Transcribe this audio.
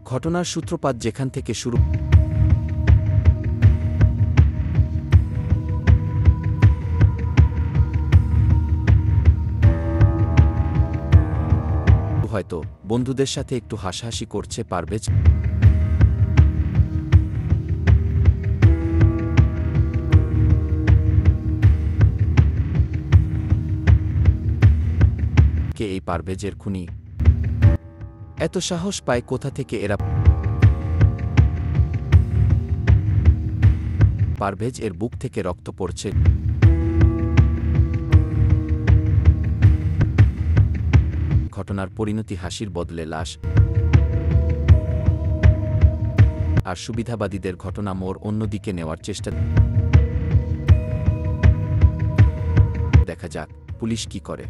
ঘটনার সূত্রপাত যেখান থেকে শুরু হয়তো বন্ধুদের সাথে একটু হাসাহাসি করছে পারভেজ। কে এই পারভেজের খুনি? এত সাহস পায় কোথা থেকে এরা? পারভেজ এর বুক থেকে রক্ত পড়ছে। ঘটনার পরিণতি হাসির বদলে লাশ। আর সুবিধাবাদীদের ঘটনা মোড় অন্যদিকে নেওয়ার চেষ্টা। দেখা যাক পুলিশ কি করে।